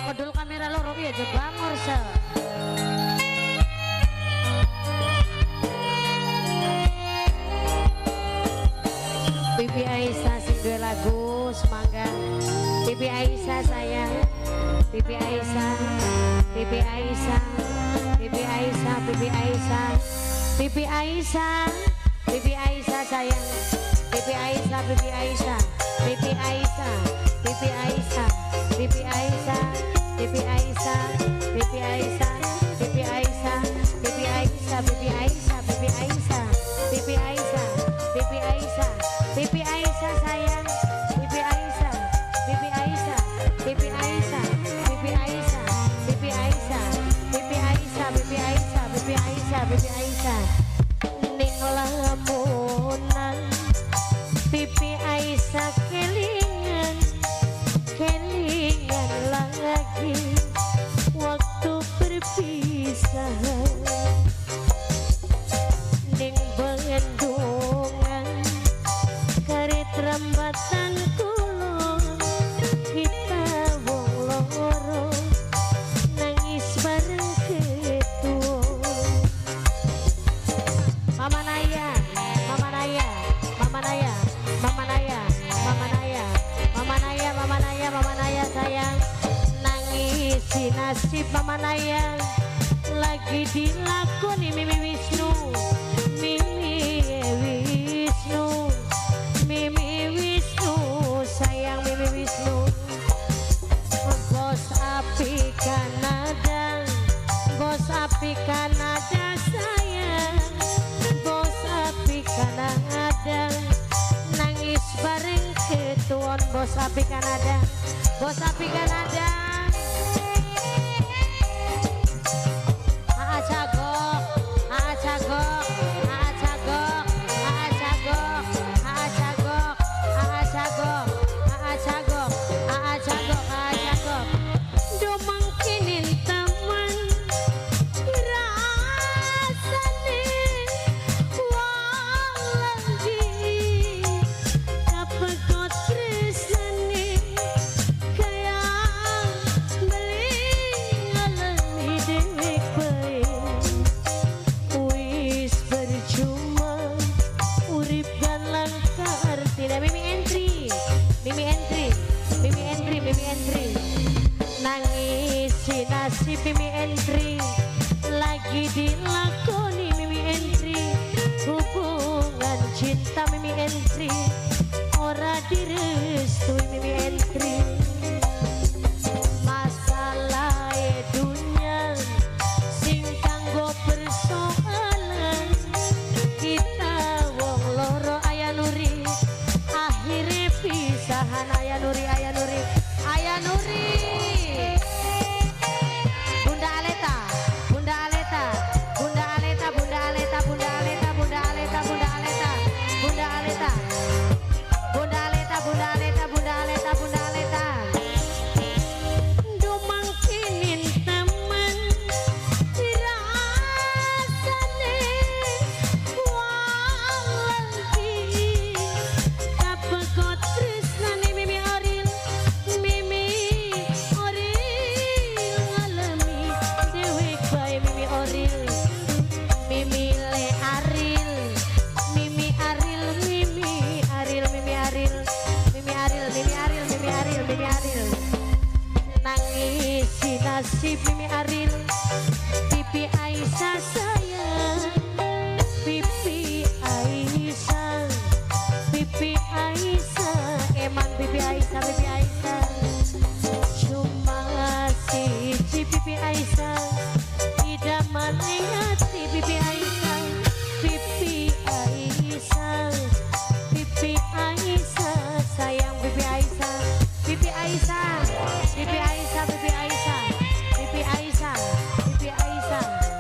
Modul kamera loro ya coba morse. Bibi Aisyah sing duwe lagu semangga. Bibi Aisyah sayang. Bibi Aisyah. Bibi Aisyah. Bibi Aisyah. Bibi Aisyah. Bibi Aisyah. Bibi Aisyah sayang. Bibi Aisyah. Bibi Aisyah. Bibi Aisyah. Bibi Aisyah. Bibi Aisyah. Bibi Aisyah. Bibi Aisyah. Bibi Aisyah. Bibi Aisyah. Bibi Aisyah. Bibi Aisyah. Bibi Aisyah. Bibi Aisyah. Bibi Aisyah sayang. Bibi Aisyah. Bibi Aisyah. Bibi Aisyah. Bibi Aisyah. Bibi Aisyah. Bibi Aisyah. Bibi Aisyah. Bibi Aisyah. Bibi Aisyah. Ning lamunan Bibi Aisyah kelingan, kelingan lagi waktu perpisahan. Ning bendungan karet rambatan kulon kita wong loro nangis bareng ketua. Mama Naya, Mama Naya, Mama Naya, Mama Naya, Mama Naya, Mama Naya, Mama Naya, Mama Naya sayang. Nangisi nasib Mama Naya lagi dilakoni Mimi Wisnu, Mimi Wisnu, Mimi Wisnu sayang. Mimi Wisnu bos api Kanada, bos api Kanada sayang, bos api Kanada nangis bareng ketuan. Bos api Kanada, bos api Kanada. Aa Cagok, Aa Cagok, Aa Cagok, Aa Cagok, Aa Cagok, Aa Cagok, Aa Cagok, Aa Cagok, Aa Cagok. Do mangkinin teman rasane wong lagi kapegot tresnane kaya beli ngalami dewek bae. Wis percuma urip dan langkar tidak. Mimi entry, Mimi entry, Mimi entry, Mimi entry. Nangisi nasib Mimi entry lagi dilakoni Mimi entry. Hubungan cinta Mimi entry ora direstui Mimi entry. Masalah dunia sing kanggo persoalan kita wong loro. Aya Nuri akhirnya pisahan. Aya Nuri, Aya Nuri, Aya Nuri. Bunda Aleta, Bunda Aleta, Bunda Aleta, Bunda Aleta, Bunda Aleta, Bunda Aleta, Bunda Aleta, Bunda Aleta, Bunda Aleta, Bunda Aleta, Bunda Aleta, Bunda Aleta. Do mangkinin teman rasane wong lagi kapegot tresnane. Mimi Oril, Mimi Oril ngalami dewek bae. Mimi Oril, Mimi Le Aril, Mimi Aril, Mimi Aril, Mimi Aril, Mimi Aril, Mimi Aril, Mimi Aril, Mimi Aril. Nangisi nasib Mimi Aril. Bibi Aisyah sayang, Bibi Aisyah, Bibi Aisyah, eman Bibi Aisyah, Bibi Aisyah. Cuma siji Bibi Aisyah, idaman hati Bibi Aisyah, Bibi Aisyah, Bibi Aisyah sayang. Bibi Aisyah, Bibi Aisyah, Bibi Aisyah, Bibi Aisyah, Bibi Aisyah, Bibi Aisyah,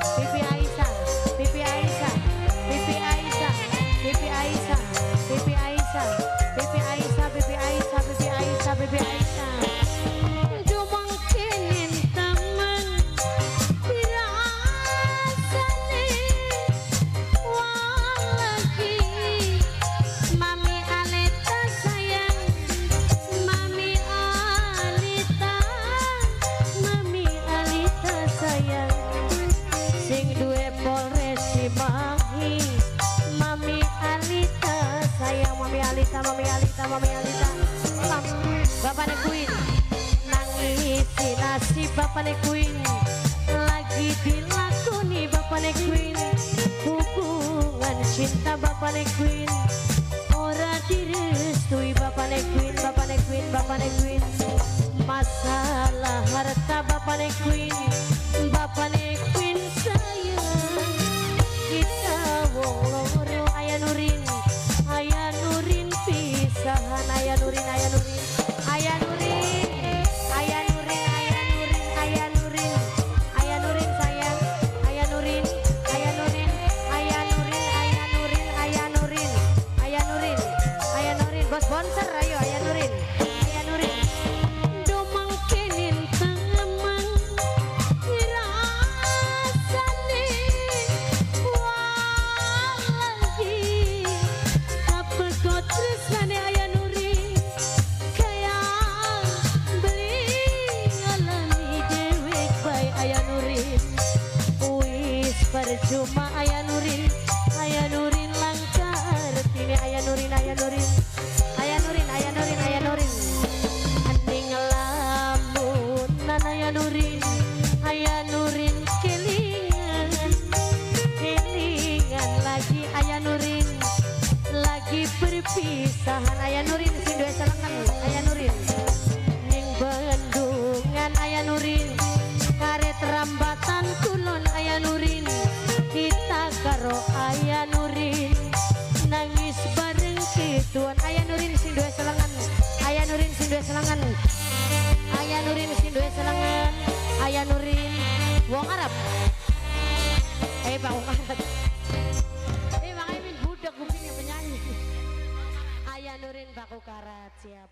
Bibi Aisyah, Bibi Aisyah, Bibi Aisyah, Bibi Aisyah, Bibi Aisyah, Bibi Aisyah, Bibi Aisyah, Bibi Aisyah, Bibi Aisyah. Do mangkinin teman rasane wong lagi. Mami Aleta sayang, Mami Aleta. Bapaknya Queen nangis si nasib bapaknya Queen lagi dilakoni bapaknya Queen hubungan cinta bapaknya Queen ora direstui bapaknya Queen bapaknya Queen bapaknya Queen masalah harta bapaknya Queen bapaknya Queen sayang kita wong loro ayah Nurin pisahan ayah Nurin ayah Nurin ayah Nurin ayah Nurin ayah Nurin ayah Nurin ayah Nurin sayang ayah Nurin ayah Nurin ayah Nurin ayah Nurin ayah Nurin ayah Nurin ayah Nurin bos sponsor ayo ayah Nurin ayah Nurin domang kenin teman rasane walagi apa kau tresnane ayah Nurin kayak beli alami dewek baik ayah Nurin wis percuma ayah Nurin langkar tini ayah Nurin ayah Nurin ayah Nurin ayah Nurin ayah Nurin aning lamunan ayah Nurin kelingan lagi ayah Nurin lagi perpisahan ayah Nurin sing duwe selengan ayah Nurin ning bendungan ayah Nurin karet rambatan kulon ayah Nurin kita karo ayah Nurin nangis bareng kituan ayah Nurin sing duwe selengan ayah Nurin sing duwe selengan ayah Nurin sing duwe selengan ayah Nurin wong Arab Pak wong Arab makanya budak kupingnya penyanyi ayah Nurin Paku Karat siap